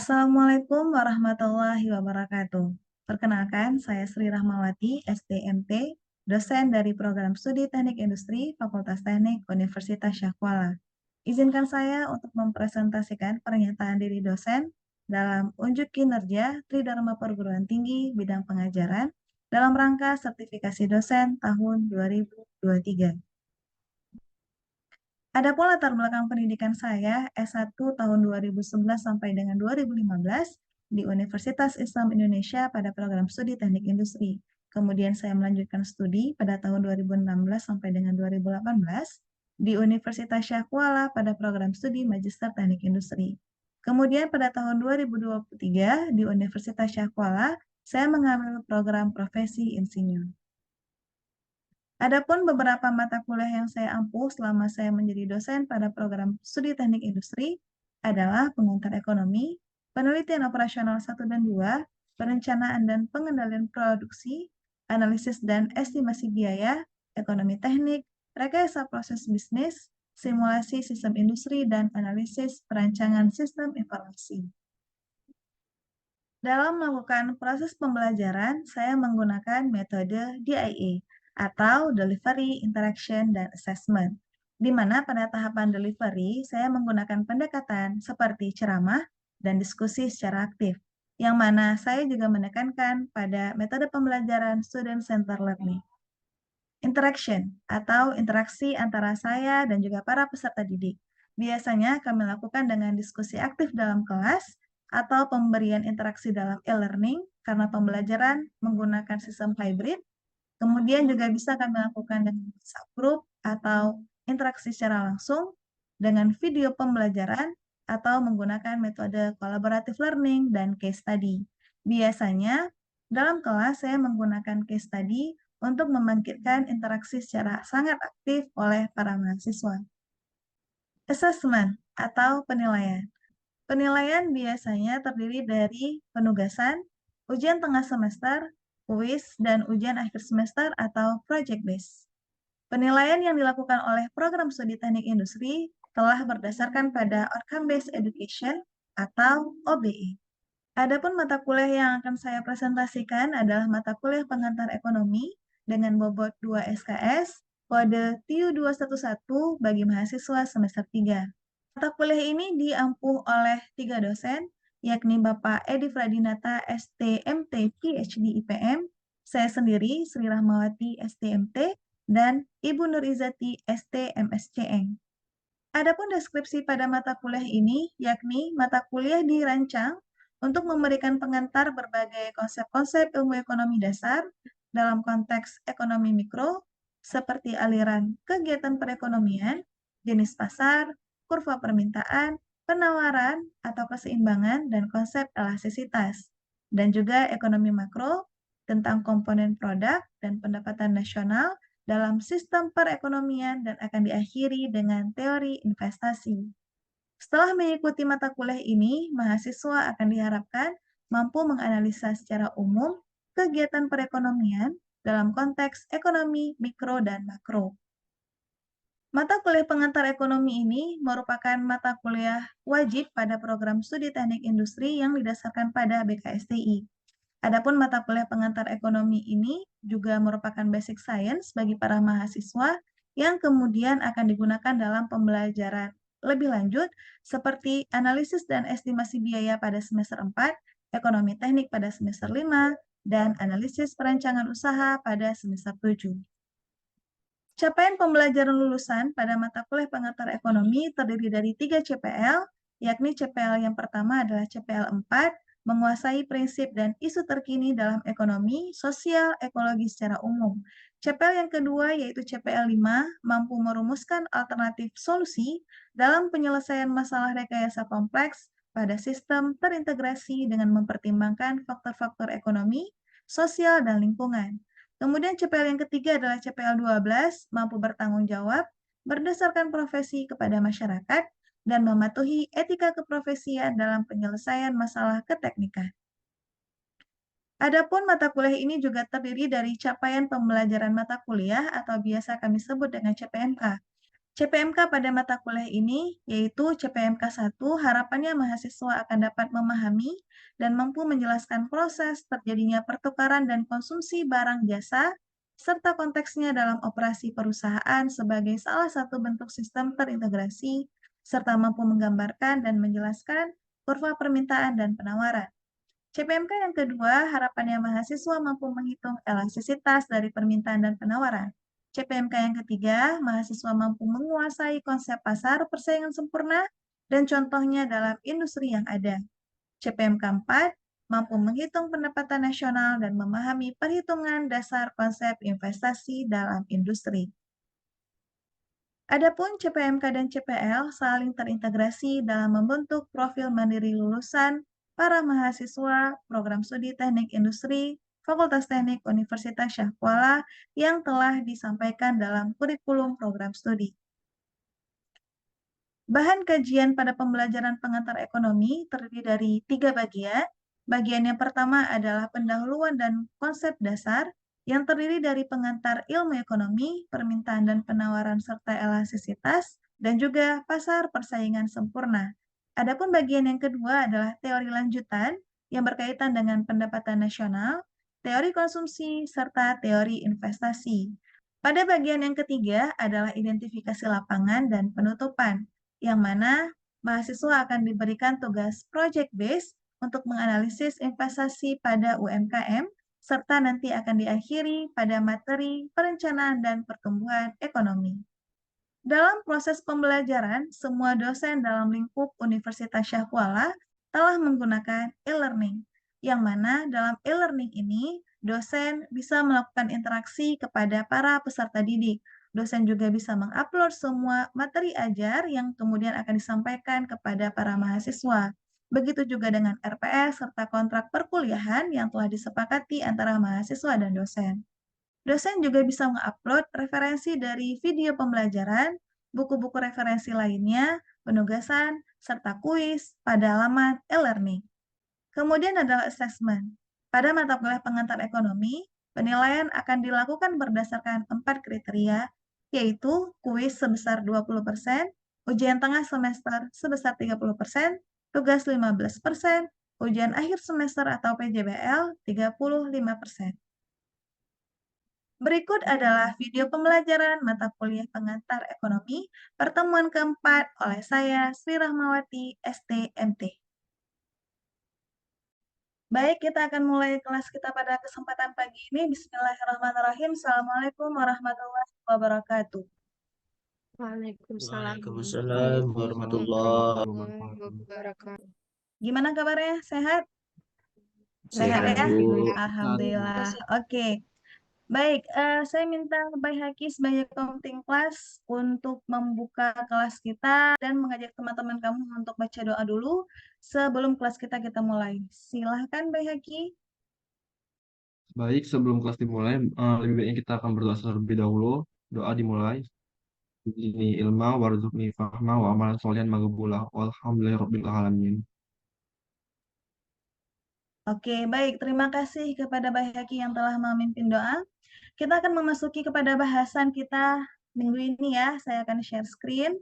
Assalamualaikum warahmatullahi wabarakatuh. Perkenalkan, saya Sri Rahmawati, STMT, dosen dari Program Studi Teknik Industri, Fakultas Teknik, Universitas Syahkuala. Izinkan saya untuk mempresentasikan pernyataan diri dosen dalam unjuk kinerja Tridharma Perguruan Tinggi bidang pengajaran dalam rangka sertifikasi dosen tahun 2023. Adapun latar belakang pendidikan saya S1 tahun 2011 sampai dengan 2015 di Universitas Islam Indonesia pada program studi Teknik Industri. Kemudian saya melanjutkan studi pada tahun 2016 sampai dengan 2018 di Universitas Syahkuala pada program studi Magister Teknik Industri. Kemudian pada tahun 2023 di Universitas Syahkuala saya mengambil program profesi insinyur. Adapun beberapa mata kuliah yang saya ampuh selama saya menjadi dosen pada program studi teknik industri adalah pengantar ekonomi, penelitian operasional 1 dan 2, perencanaan dan pengendalian produksi, analisis dan estimasi biaya, ekonomi teknik, rekayasa proses bisnis, simulasi sistem industri, dan analisis perancangan sistem informasi. Dalam melakukan proses pembelajaran, saya menggunakan metode DIA atau Delivery, Interaction, dan Assessment, di mana pada tahapan delivery saya menggunakan pendekatan seperti ceramah dan diskusi secara aktif, yang mana saya juga menekankan pada metode pembelajaran Student Centered Learning. Interaction atau interaksi antara saya dan juga para peserta didik. Biasanya kami lakukan dengan diskusi aktif dalam kelas atau pemberian interaksi dalam e-learning karena pembelajaran menggunakan sistem hybrid. Kemudian juga bisa kami lakukan dengan WhatsApp group atau interaksi secara langsung dengan video pembelajaran atau menggunakan metode collaborative learning dan case study. Biasanya dalam kelas saya menggunakan case study untuk membangkitkan interaksi secara sangat aktif oleh para mahasiswa. Assessment atau penilaian. Penilaian biasanya terdiri dari penugasan, ujian tengah semester, kuis, dan ujian akhir semester atau project based. Penilaian yang dilakukan oleh program studi teknik industri telah berdasarkan pada outcome based education atau OBE. Adapun mata kuliah yang akan saya presentasikan adalah mata kuliah pengantar ekonomi dengan bobot 2 SKS, kode TIU 211 bagi mahasiswa semester 3. Mata kuliah ini diampuh oleh 3 dosen, yakni Bapak Edi Fradinata, STMT PhD IPM, saya sendiri, Sri Rahmawati, STMT, dan Ibu Nur Izati, STMSCN. Adapun deskripsi pada mata kuliah ini, yakni mata kuliah dirancang untuk memberikan pengantar berbagai konsep-konsep ilmu ekonomi dasar dalam konteks ekonomi mikro, seperti aliran kegiatan perekonomian, jenis pasar, kurva permintaan, penawaran atau keseimbangan, dan konsep elastisitas, dan juga ekonomi makro tentang komponen produk dan pendapatan nasional dalam sistem perekonomian dan akan diakhiri dengan teori investasi. Setelah mengikuti mata kuliah ini, mahasiswa akan diharapkan mampu menganalisa secara umum kegiatan perekonomian dalam konteks ekonomi mikro dan makro. Mata kuliah pengantar ekonomi ini merupakan mata kuliah wajib pada program studi teknik industri yang didasarkan pada BKSTI. Adapun mata kuliah pengantar ekonomi ini juga merupakan basic science bagi para mahasiswa yang kemudian akan digunakan dalam pembelajaran lebih lanjut seperti analisis dan estimasi biaya pada semester 4, ekonomi teknik pada semester 5, dan analisis perancangan usaha pada semester 7. Capaian pembelajaran lulusan pada mata kuliah pengantar ekonomi terdiri dari 3 CPL, yakni CPL yang pertama adalah CPL 4, menguasai prinsip dan isu terkini dalam ekonomi, sosial, ekologi secara umum. CPL yang kedua yaitu CPL 5, mampu merumuskan alternatif solusi dalam penyelesaian masalah rekayasa kompleks pada sistem terintegrasi dengan mempertimbangkan faktor-faktor ekonomi, sosial, dan lingkungan. Kemudian CPL yang ketiga adalah CPL 12, mampu bertanggung jawab berdasarkan profesi kepada masyarakat dan mematuhi etika keprofesian dalam penyelesaian masalah keteknikan. Adapun mata kuliah ini juga terdiri dari capaian pembelajaran mata kuliah atau biasa kami sebut dengan CPMK. CPMK pada mata kuliah ini yaitu CPMK 1, harapannya mahasiswa akan dapat memahami dan mampu menjelaskan proses terjadinya pertukaran dan konsumsi barang jasa, serta konteksnya dalam operasi perusahaan sebagai salah satu bentuk sistem terintegrasi, serta mampu menggambarkan dan menjelaskan kurva permintaan dan penawaran. CPMK yang kedua, harapannya mahasiswa mampu menghitung elastisitas dari permintaan dan penawaran. CPMK yang ketiga, mahasiswa mampu menguasai konsep pasar persaingan sempurna dan contohnya dalam industri yang ada. CPMK 4, mampu menghitung pendapatan nasional dan memahami perhitungan dasar konsep investasi dalam industri. Adapun CPMK dan CPL saling terintegrasi dalam membentuk profil mandiri lulusan para mahasiswa program studi teknik industri Fakultas Teknik Universitas Syah Kuala yang telah disampaikan dalam kurikulum program studi. Bahan kajian pada pembelajaran pengantar ekonomi terdiri dari 3 bagian. Bagian yang pertama adalah pendahuluan dan konsep dasar yang terdiri dari pengantar ilmu ekonomi, permintaan dan penawaran serta elastisitas, dan juga pasar persaingan sempurna. Adapun bagian yang kedua adalah teori lanjutan yang berkaitan dengan pendapatan nasional, teori konsumsi, serta teori investasi. Pada bagian yang ketiga adalah identifikasi lapangan dan penutupan, yang mana mahasiswa akan diberikan tugas project based untuk menganalisis investasi pada UMKM, serta nanti akan diakhiri pada materi perencanaan dan pertumbuhan ekonomi. Dalam proses pembelajaran, semua dosen dalam lingkup Universitas Syah Kuala telah menggunakan e-learning, yang mana dalam e-learning ini, dosen bisa melakukan interaksi kepada para peserta didik. Dosen juga bisa mengupload semua materi ajar yang kemudian akan disampaikan kepada para mahasiswa. Begitu juga dengan RPS serta kontrak perkuliahan yang telah disepakati antara mahasiswa dan dosen. Dosen juga bisa mengupload referensi dari video pembelajaran, buku-buku referensi lainnya, penugasan, serta kuis pada laman e-learning. Kemudian adalah assessment. Pada mata kuliah pengantar ekonomi, penilaian akan dilakukan berdasarkan 4 kriteria, yaitu kuis sebesar 20%, ujian tengah semester sebesar 30%, tugas 15%, ujian akhir semester atau PJBL 35%. Berikut adalah video pembelajaran mata kuliah pengantar ekonomi pertemuan keempat oleh saya, Sri Rahmawati, STMT. Baik, kita akan mulai kelas kita pada kesempatan pagi ini. Bismillahirrahmanirrahim. Assalamualaikum warahmatullahi wabarakatuh. Waalaikumsalam Waalaikumsalam warahmatullahi warahmatullahi wabarakatuh. wabarakatuh. Gimana kabarnya? Sehat? Sehat Sehat, ya? Bu. Alhamdulillah. Oke. Baik, saya minta Baik Haki sebagai pemimpin kelas untuk membuka kelas kita dan mengajak teman-teman kamu untuk baca doa dulu sebelum kelas kita mulai. Silahkan Baik Haki. Baik, sebelum kelas dimulai, lebih baiknya kita akan berdoa terlebih dahulu. Doa dimulai. Ini ilma warzuqni fahma wa amalan sholihan maqbulah. Walhamdulillahirabbil alamin. Oke, baik. Terima kasih kepada Baik Haki yang telah memimpin doa. Kita akan memasuki kepada bahasan kita minggu ini ya. Saya akan share screen.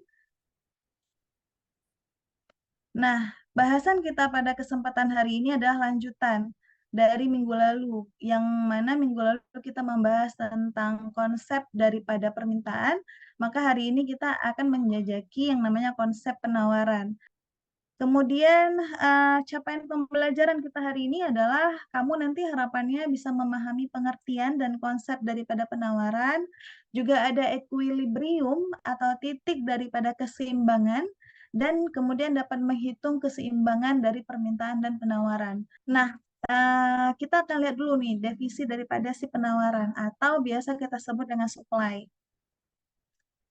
Nah, bahasan kita pada kesempatan hari ini adalah lanjutan dari minggu lalu, yang mana minggu lalu kita membahas tentang konsep daripada permintaan, maka hari ini kita akan menjajaki yang namanya konsep penawaran. Kemudian capaian pembelajaran kita hari ini adalah kamu nanti harapannya bisa memahami pengertian dan konsep daripada penawaran, juga ada equilibrium atau titik daripada keseimbangan, dan kemudian dapat menghitung keseimbangan dari permintaan dan penawaran. Nah, kita akan lihat dulu nih definisi daripada si penawaran atau biasa kita sebut dengan supply.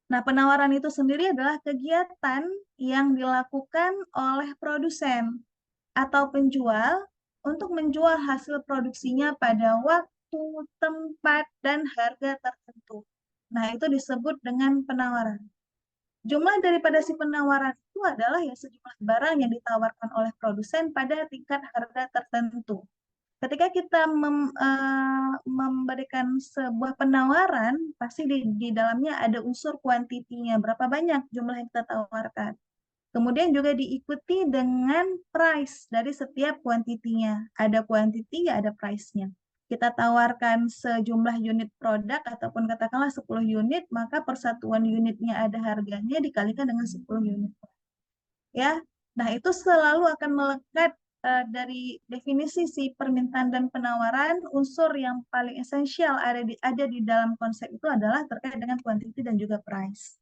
Nah, penawaran itu sendiri adalah kegiatan yang dilakukan oleh produsen atau penjual untuk menjual hasil produksinya pada waktu, tempat, dan harga tertentu. Nah, itu disebut dengan penawaran. Jumlah daripada si penawaran itu adalah ya sejumlah barang yang ditawarkan oleh produsen pada tingkat harga tertentu. Ketika kita memberikan sebuah penawaran, pasti di dalamnya ada unsur kuantitinya, berapa banyak jumlah yang kita tawarkan. Kemudian juga diikuti dengan price dari setiap kuantitinya. Ada kuantiti, ya ada price-nya. Kita tawarkan sejumlah unit produk ataupun katakanlah 10 unit, maka persatuan unitnya ada harganya dikalikan dengan 10 unit. Ya, nah itu selalu akan melekat dari definisi si permintaan dan penawaran, unsur yang paling esensial ada di dalam konsep itu adalah terkait dengan quantity dan juga price.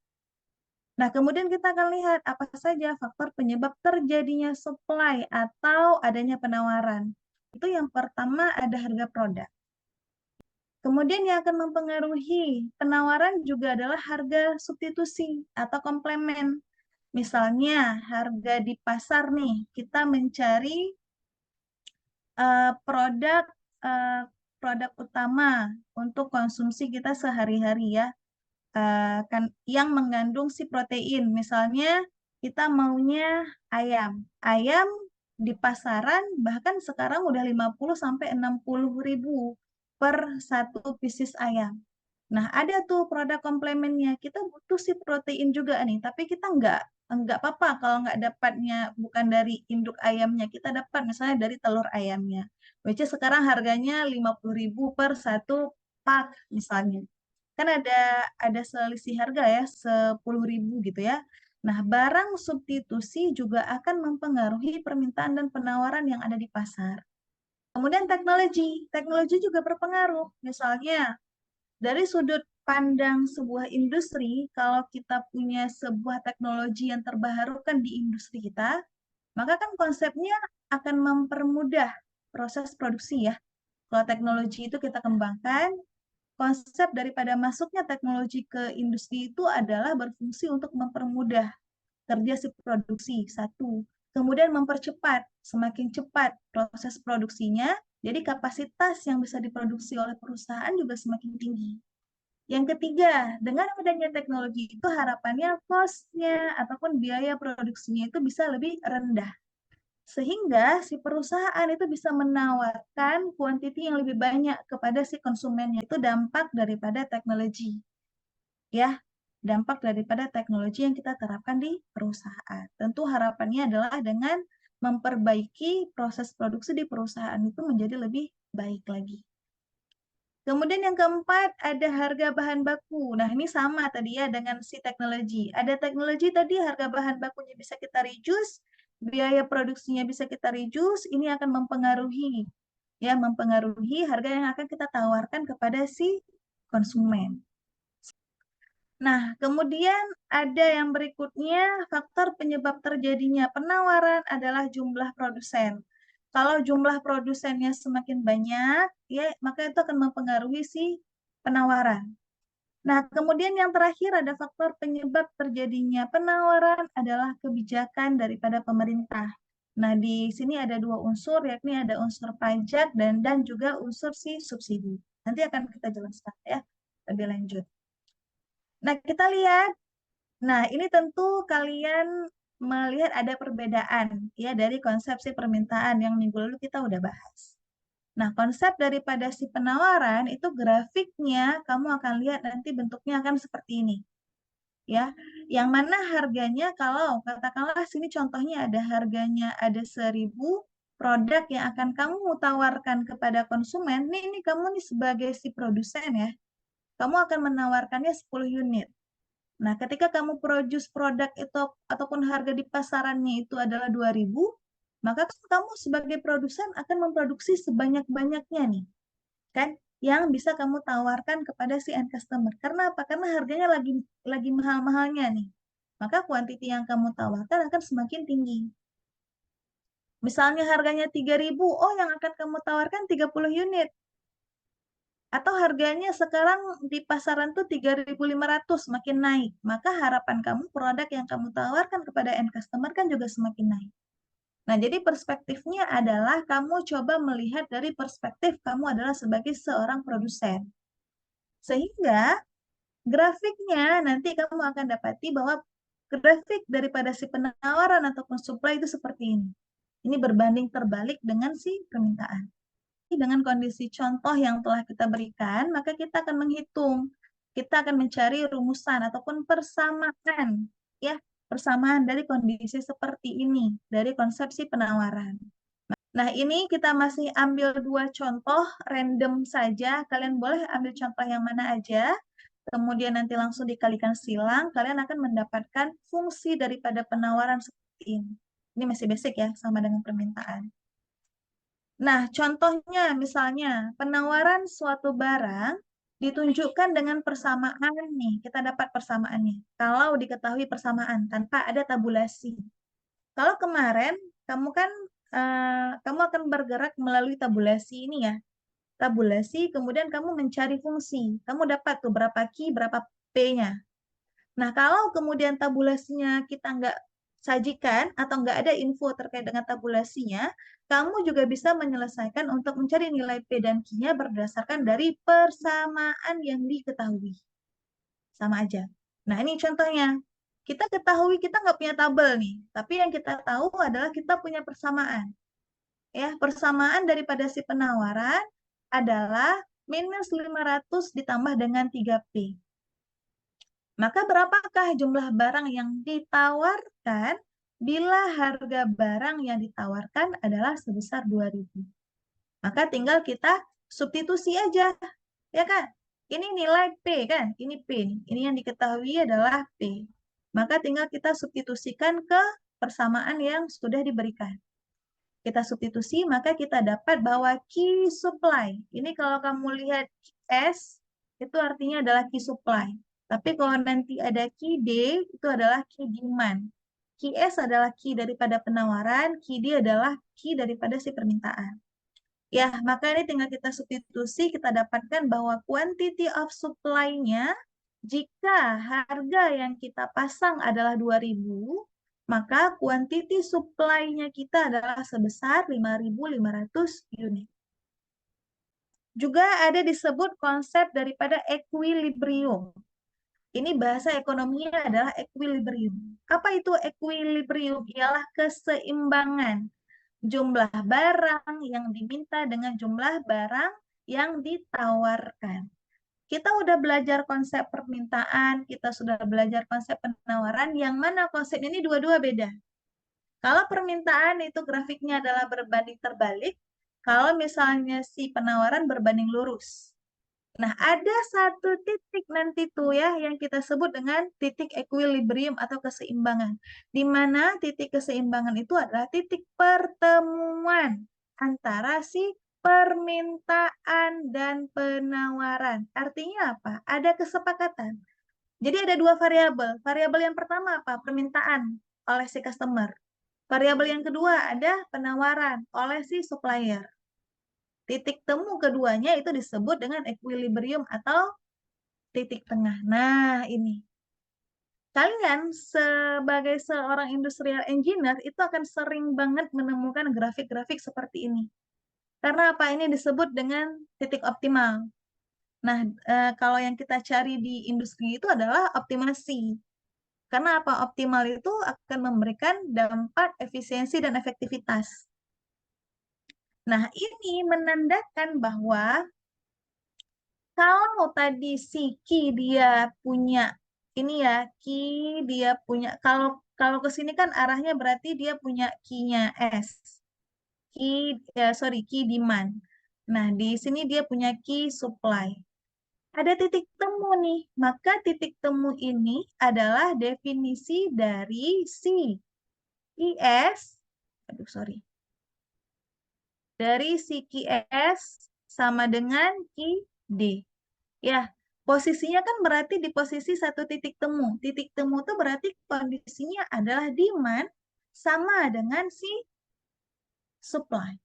Nah, kemudian kita akan lihat apa saja faktor penyebab terjadinya supply atau adanya penawaran. Itu yang pertama ada harga produk. Kemudian yang akan mempengaruhi penawaran juga adalah harga substitusi atau komplemen. Misalnya harga di pasar nih, kita mencari produk uh, produk utama untuk konsumsi kita sehari-hari ya, kan yang mengandung si protein. Misalnya kita maunya ayam. Ayam di pasaran bahkan sekarang udah 50 sampai 60 ribu per satu pieces ayam. Nah, ada tuh produk komplemennya. Kita butuh si protein juga nih, tapi kita nggak apa-apa kalau nggak dapatnya bukan dari induk ayamnya. Kita dapat misalnya dari telur ayamnya. Which is sekarang harganya 50 ribu per satu pak misalnya. Kan ada selisih harga ya, 10 ribu gitu ya. Nah, barang substitusi juga akan mempengaruhi permintaan dan penawaran yang ada di pasar. Kemudian teknologi juga berpengaruh. Misalnya, dari sudut pandang sebuah industri, kalau kita punya sebuah teknologi yang terbarukan di industri kita, maka kan konsepnya akan mempermudah proses produksi ya. Kalau teknologi itu kita kembangkan, konsep daripada masuknya teknologi ke industri itu adalah berfungsi untuk mempermudah kerja si produksi, satu. Kemudian mempercepat, semakin cepat proses produksinya, jadi kapasitas yang bisa diproduksi oleh perusahaan juga semakin tinggi. Yang ketiga, dengan adanya teknologi itu harapannya cost-nya ataupun biaya produksinya itu bisa lebih rendah. Sehingga si perusahaan itu bisa menawarkan kuantiti yang lebih banyak kepada si konsumennya. Itu dampak daripada teknologi. Ya, dampak daripada teknologi yang kita terapkan di perusahaan. Tentu harapannya adalah dengan memperbaiki proses produksi di perusahaan itu menjadi lebih baik lagi. Kemudian yang keempat, ada harga bahan baku. Nah, ini sama tadi ya dengan si teknologi. Ada teknologi tadi, harga bahan bakunya bisa kita reduce, biaya produksinya bisa kita reduce, ini akan mempengaruhi harga yang akan kita tawarkan kepada si konsumen. Nah, kemudian ada yang berikutnya, faktor penyebab terjadinya penawaran adalah jumlah produsen. Kalau jumlah produsennya semakin banyak, ya maka itu akan mempengaruhi si penawaran. Nah, kemudian yang terakhir ada faktor penyebab terjadinya penawaran adalah kebijakan daripada pemerintah. Nah, di sini ada dua unsur, yakni ada unsur pajak dan juga unsur si subsidi. Nanti akan kita jelaskan ya lebih lanjut. Nah, kita lihat. Nah, ini tentu kalian melihat ada perbedaan ya dari konsepsi permintaan yang minggu lalu kita udah bahas. Nah, konsep daripada si penawaran itu grafiknya kamu akan lihat nanti bentuknya akan seperti ini. Ya, yang mana harganya kalau katakanlah sini contohnya ada harganya ada 1.000 produk yang akan kamu tawarkan kepada konsumen. Ini kamu nih sebagai si produsen ya. Kamu akan menawarkannya 10 unit. Nah, ketika kamu produce produk itu ataupun harga di pasarannya itu adalah 2.000, maka kan kamu sebagai produsen akan memproduksi sebanyak-banyaknya nih, kan? Yang bisa kamu tawarkan kepada si end customer. Karena apa? Karena harganya lagi mahal-mahalnya nih. Maka kuantiti yang kamu tawarkan akan semakin tinggi. Misalnya harganya 3.000, oh yang akan kamu tawarkan 30 unit. Atau harganya sekarang di pasaran tuh 3.500 makin naik. Maka harapan kamu produk yang kamu tawarkan kepada end customer kan juga semakin naik. Nah, jadi perspektifnya adalah kamu coba melihat dari perspektif kamu adalah sebagai seorang produsen. Sehingga grafiknya nanti kamu akan dapati bahwa grafik daripada si penawaran ataupun supply itu seperti ini. Ini berbanding terbalik dengan si permintaan. dengan kondisi contoh yang telah kita berikan, maka kita akan menghitung. Kita akan mencari rumusan ataupun persamaan, ya, persamaan dari kondisi seperti ini, dari konsepsi penawaran. Nah, ini kita masih ambil 2 contoh random saja. Kalian boleh ambil contoh yang mana aja. Kemudian nanti langsung dikalikan silang, kalian akan mendapatkan fungsi daripada penawaran seperti ini. Ini masih basic ya, sama dengan permintaan. Nah, contohnya misalnya penawaran suatu barang ditunjukkan dengan persamaan nih. Kita dapat persamaan nih. Kalau diketahui persamaan tanpa ada tabulasi. Kalau kemarin kamu kan kamu akan bergerak melalui tabulasi ini ya. Tabulasi, kemudian kamu mencari fungsi. Kamu dapat tuh berapa Q, berapa P-nya. Nah, kalau kemudian tabulasinya kita nggak sajikan atau nggak ada info terkait dengan tabulasinya, kamu juga bisa menyelesaikan untuk mencari nilai P dan Q-nya berdasarkan dari persamaan yang diketahui. Sama aja. Nah, ini contohnya. Kita ketahui kita nggak punya tabel nih, tapi yang kita tahu adalah kita punya persamaan. Ya, persamaan daripada si penawaran adalah minus 500 ditambah dengan 3P. Maka berapakah jumlah barang yang ditawarkan bila harga barang yang ditawarkan adalah sebesar 2.000? Maka tinggal kita substitusi aja, ya kan? Ini nilai P kan? Ini P. Ini yang diketahui adalah P. Maka tinggal kita substitusikan ke persamaan yang sudah diberikan. Kita substitusi, maka kita dapat bahwa key supply. Ini kalau kamu lihat S, itu artinya adalah key supply. Tapi kalau nanti ada key D, itu adalah key demand. Key S adalah key daripada penawaran, key D adalah key daripada si permintaan. Ya, maka ini tinggal kita substitusi, kita dapatkan bahwa quantity of supply-nya, jika harga yang kita pasang adalah 2.000, maka quantity supply-nya kita adalah sebesar 5.500 unit. Juga ada disebut konsep daripada equilibrium. Ini bahasa ekonominya adalah equilibrium. Apa itu equilibrium? Ialah keseimbangan jumlah barang yang diminta dengan jumlah barang yang ditawarkan. Kita udah belajar konsep permintaan, kita sudah belajar konsep penawaran, yang mana konsep ini dua-dua beda. Kalau permintaan itu grafiknya adalah berbanding terbalik, kalau misalnya si penawaran berbanding lurus. Nah, ada satu titik nanti tuh ya yang kita sebut dengan titik equilibrium atau keseimbangan. Di mana titik keseimbangan itu adalah titik pertemuan antara si permintaan dan penawaran. Artinya apa? Ada kesepakatan. Jadi ada dua variabel. Variabel yang pertama apa? Permintaan oleh si customer. Variabel yang kedua ada penawaran oleh si supplier. Titik temu keduanya itu disebut dengan equilibrium atau titik tengah. Nah, ini. Kalian sebagai seorang industrial engineer itu akan sering banget menemukan grafik-grafik seperti ini. Karena apa? Ini disebut dengan titik optimal. Nah, kalau yang kita cari di industri itu adalah optimasi. Karena apa? Optimal itu akan memberikan dampak efisiensi dan efektivitas. Nah, ini menandakan bahwa kalau tadi si Ki dia punya ini ya, Ki dia punya kalau kalau ke sini kan arahnya berarti dia punya Ki-nya S. Ki ya sorry, Ki demand. Nah, di sini dia punya Ki supply. Ada titik temu nih, maka titik temu ini adalah definisi dari si IS, aduh sorry, dari si QS sama dengan QD. Ya, posisinya kan berarti di posisi satu titik temu. Titik temu itu berarti kondisinya adalah demand sama dengan si supply.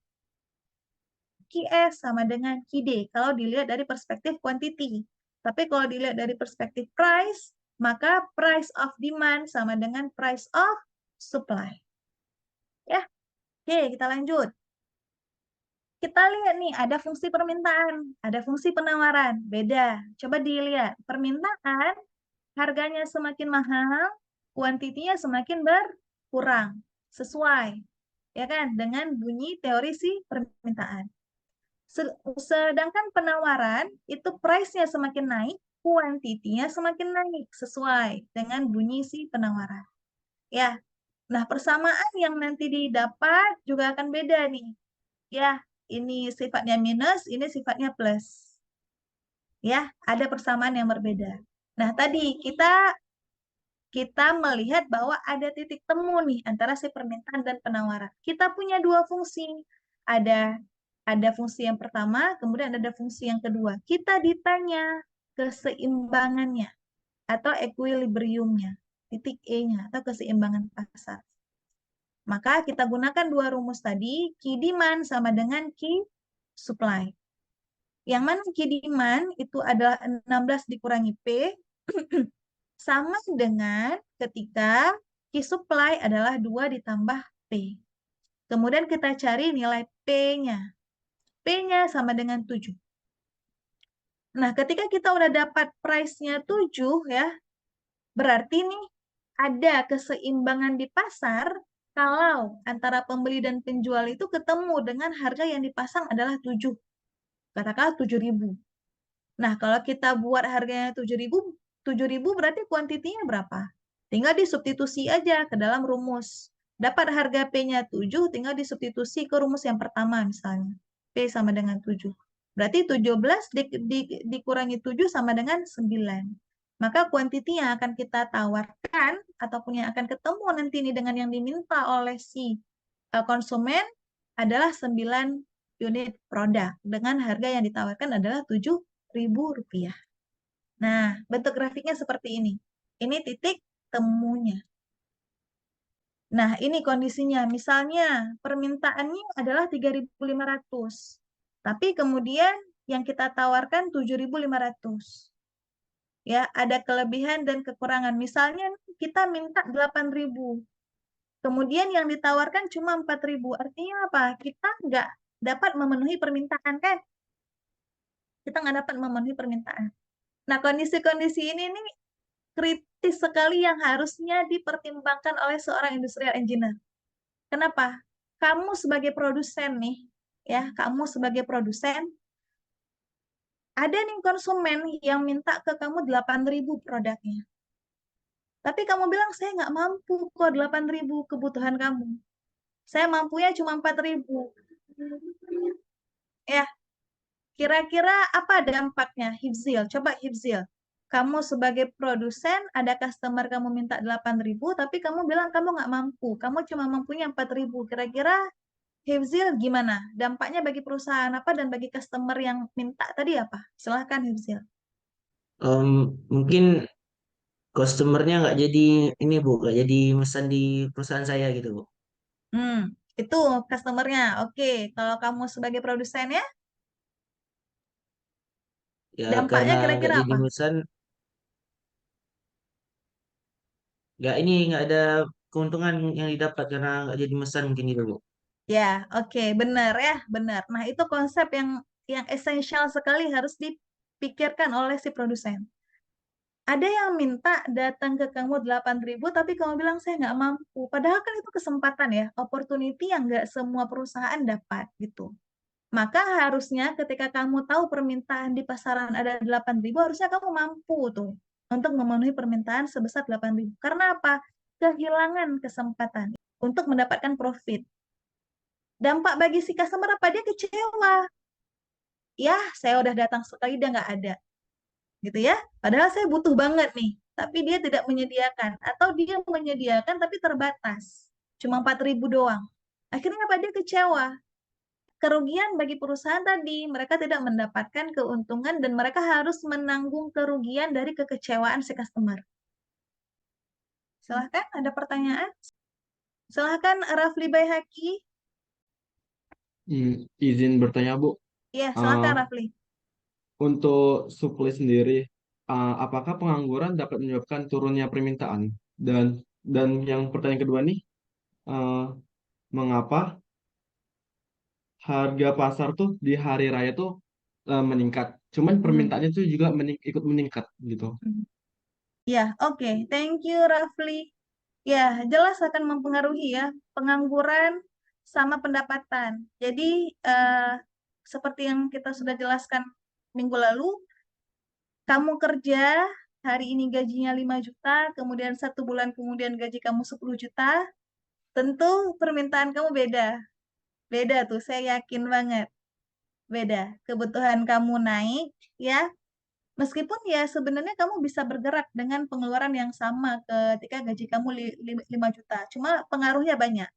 QS sama dengan QD kalau dilihat dari perspektif quantity. Tapi kalau dilihat dari perspektif price, maka price of demand sama dengan price of supply. Ya, oke kita lanjut. Kita lihat nih, ada fungsi permintaan, ada fungsi penawaran. Beda. Coba dilihat. Permintaan, harganya semakin mahal, kuantitinya semakin berkurang. Sesuai. Ya kan? Dengan bunyi teori si permintaan. Sedangkan penawaran itu price-nya semakin naik, kuantitinya semakin naik sesuai dengan bunyi si penawaran. Ya, nah persamaan yang nanti didapat juga akan beda nih. Ya, ini sifatnya minus, ini sifatnya plus. Ya, ada persamaan yang berbeda. Nah, tadi kita melihat bahwa ada titik temu nih antara si permintaan dan penawaran. Kita punya dua fungsi. Ada ada fungsi yang pertama, kemudian ada fungsi yang kedua. Kita ditanya keseimbangannya atau equilibriumnya, titik E-nya atau keseimbangan pasar. Maka kita gunakan dua rumus tadi, key demand sama dengan key supply. Yang mana key demand itu adalah 16 dikurangi P sama dengan ketika key supply adalah 2 ditambah P. Kemudian kita cari nilai P-nya. P-nya sama dengan 7. Nah, ketika kita udah dapat price-nya 7 ya, berarti nih ada keseimbangan di pasar kalau antara pembeli dan penjual itu ketemu dengan harga yang dipasang adalah 7. Katakanlah 7.000. Nah, kalau kita buat harganya 7.000 berarti kuantitinya berapa? Tinggal disubstitusi aja ke dalam rumus. Dapat harga P-nya 7, tinggal disubstitusi ke rumus yang pertama misalnya. P sama dengan 7. Berarti 17 dikurangi 7 sama dengan 9. Maka kuantiti yang akan kita tawarkan ataupun yang akan ketemu nanti ini dengan yang diminta oleh si konsumen adalah 9 unit produk dengan harga yang ditawarkan adalah 7.000 rupiah. Nah, bentuk grafiknya seperti ini. Ini titik temunya. Nah, ini kondisinya. Misalnya, permintaannya adalah 3.500. Tapi kemudian yang kita tawarkan 7.500. Ya, ada kelebihan dan kekurangan. Misalnya kita minta 8.000. Kemudian yang ditawarkan cuma 4.000. Artinya apa? Kita nggak dapat memenuhi permintaan, kan? Kita nggak dapat memenuhi permintaan. Nah, kondisi-kondisi ini nih kritis sekali yang harusnya dipertimbangkan oleh seorang industrial engineer. Kenapa? Kamu sebagai produsen nih, ya, kamu sebagai produsen, ada nih konsumen yang minta ke kamu 8.000 produknya. Tapi kamu bilang, saya nggak mampu kok 8.000 kebutuhan kamu. Saya mampunya cuma 4.000. Ya, kira-kira apa dampaknya, Hifzil? Coba Hifzil. Kamu sebagai produsen, ada customer kamu minta 8.000, tapi kamu bilang kamu nggak mampu. Kamu cuma mampunya 4.000. Kira-kira Hifzil gimana? Dampaknya bagi perusahaan apa dan bagi customer yang minta tadi apa? Silahkan Hifzil. Mungkin customernya nggak jadi ini Bu, nggak jadi pesan di perusahaan saya gitu Bu. Hmm, itu customernya. Oke, kalau kamu sebagai produsen ya, Ya dampaknya karena nggak kira-kira jadi apa? pesan, nggak ada keuntungan yang didapat karena nggak jadi pesan mungkin gitu Bu. Ya, oke, benar ya, benar. Nah, itu konsep yang esensial sekali harus dipikirkan oleh si produsen. Ada yang minta datang ke kamu 8.000, tapi kamu bilang saya nggak mampu. Padahal kan itu kesempatan ya, opportunity yang nggak semua perusahaan dapat gitu. Maka harusnya ketika kamu tahu permintaan di pasaran ada 8.000, harusnya kamu mampu tuh untuk memenuhi permintaan sebesar 8.000. Karena apa? Kehilangan kesempatan untuk mendapatkan profit. Dampak bagi si customer apa? Dia kecewa. Ya, saya udah datang sekali, dia nggak ada. Gitu ya. Padahal saya butuh banget nih, tapi dia tidak menyediakan. Atau dia menyediakan tapi terbatas. Cuma 4.000 doang. Akhirnya apa? Dia kecewa. Kerugian bagi perusahaan tadi, mereka tidak mendapatkan keuntungan dan mereka harus menanggung kerugian dari kekecewaan si customer. Silahkan, ada pertanyaan? Silahkan, Rafli Baihaqi. Izin bertanya, Bu. Ya, Eh, silahkan Rafli. untuk supply sendiri, apakah pengangguran dapat menyebabkan turunnya permintaan? Dan yang pertanyaan kedua nih, eh, mengapa harga pasar tuh di hari raya tuh meningkat? Cuman Hmm. permintaannya tuh juga ikut meningkat gitu. Ya, oke. Thank you, Rafli. Ya, jelas akan mempengaruhi ya pengangguran sama pendapatan. Jadi, seperti yang kita sudah jelaskan minggu lalu, kamu kerja, hari ini gajinya 5 juta, kemudian 1 bulan kemudian gaji kamu 10 juta, tentu permintaan kamu beda. Beda tuh, saya yakin banget. Beda. Kebutuhan kamu naik, ya. Meskipun ya sebenarnya kamu bisa bergerak dengan pengeluaran yang sama ketika gaji kamu 5 juta. Cuma pengaruhnya banyak.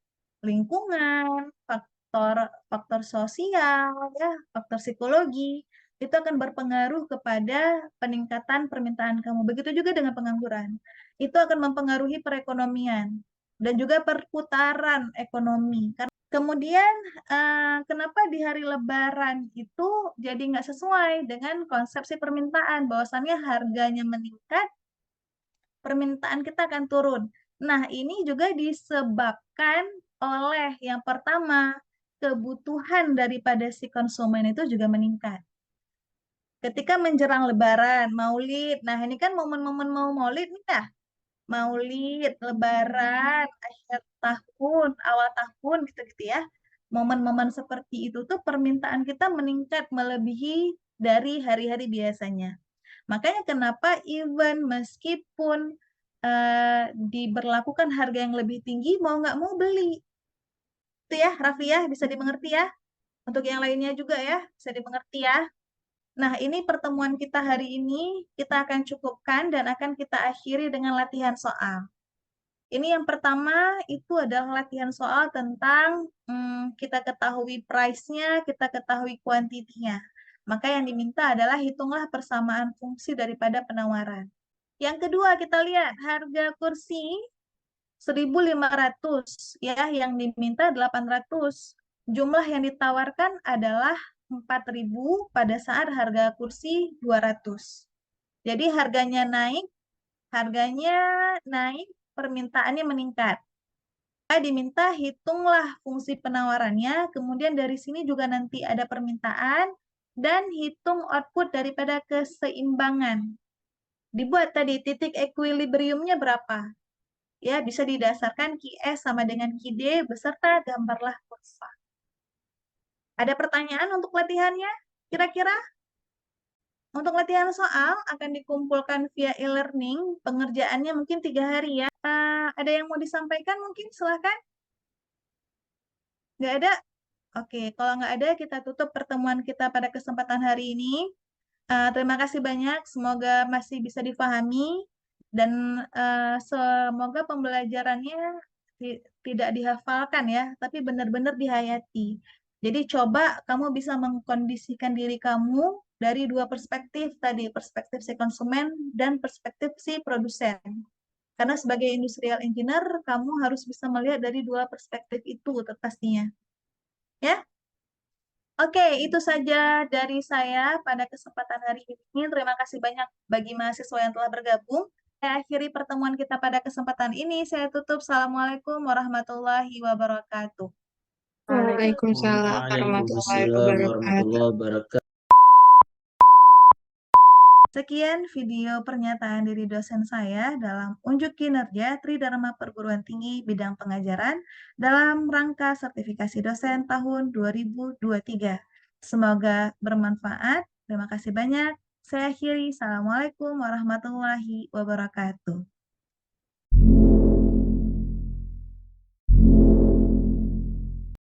Lingkungan, faktor faktor sosial, ya, faktor psikologi, itu akan berpengaruh kepada peningkatan permintaan kamu. Begitu juga dengan pengangguran. Itu akan mempengaruhi perekonomian dan juga perputaran ekonomi. Kemudian, kenapa di hari Lebaran itu jadi nggak sesuai dengan konsepsi permintaan, bahwasannya harganya meningkat, permintaan kita akan turun. Nah, ini juga disebabkan oleh yang pertama, kebutuhan daripada si konsumen itu juga meningkat. Ketika menjelang Lebaran, Maulid, nah ini kan momen-momen mau Maulid nih ya, Maulid, Lebaran, akhir tahun, awal tahun gitu-gitu ya. Momen-momen seperti itu tuh permintaan kita meningkat melebihi dari hari-hari biasanya. Makanya kenapa even meskipun diberlakukan harga yang lebih tinggi, mau nggak mau beli. Itu ya, Raffi ya, bisa dimengerti ya. Untuk yang lainnya juga ya, bisa dimengerti ya. Nah, ini pertemuan kita hari ini, kita akan cukupkan dan akan kita akhiri dengan latihan soal. Ini yang pertama itu adalah latihan soal tentang kita ketahui price-nya, kita ketahui kuantitinya. Maka yang diminta adalah hitunglah persamaan fungsi daripada penawaran. Yang kedua kita lihat harga kursi 1.500 ya, yang diminta 800. Jumlah yang ditawarkan adalah 4.000 pada saat harga kursi 200. Jadi harganya naik, permintaannya meningkat. Diminta hitunglah fungsi penawarannya, kemudian dari sini juga nanti ada permintaan, dan hitung output daripada keseimbangan. Dibuat tadi titik equilibriumnya berapa? Ya, bisa didasarkan QS sama dengan QD beserta gambarlah kurva. Ada pertanyaan untuk latihannya? Kira-kira? Untuk latihan soal akan dikumpulkan via e-learning, pengerjaannya mungkin 3 hari ya. Ada yang mau disampaikan mungkin? Silahkan. Nggak ada? Oke, kalau nggak ada kita tutup pertemuan kita pada kesempatan hari ini. Terima kasih banyak, semoga masih bisa difahami dan semoga pembelajarannya tidak dihafalkan ya, tapi benar-benar dihayati. Jadi coba kamu bisa mengkondisikan diri kamu dari 2 perspektif tadi, perspektif si konsumen dan perspektif si produsen. Karena sebagai industrial engineer, kamu harus bisa melihat dari 2 perspektif itu pastinya. Ya? Oke, itu saja dari saya pada kesempatan hari ini. Terima kasih banyak bagi mahasiswa yang telah bergabung. Saya akhiri pertemuan kita pada kesempatan ini. Saya tutup. Assalamualaikum warahmatullahi wabarakatuh. Waalaikumsalam warahmatullahi Waalaikumsalam wabarakatuh. warahmatullahi wabarakatuh. Sekian video pernyataan diri dosen saya dalam unjuk kinerja Tridharma Perguruan Tinggi bidang pengajaran dalam rangka sertifikasi dosen tahun 2023. Semoga bermanfaat. Terima kasih banyak. Saya akhiri. Assalamualaikum warahmatullahi wabarakatuh.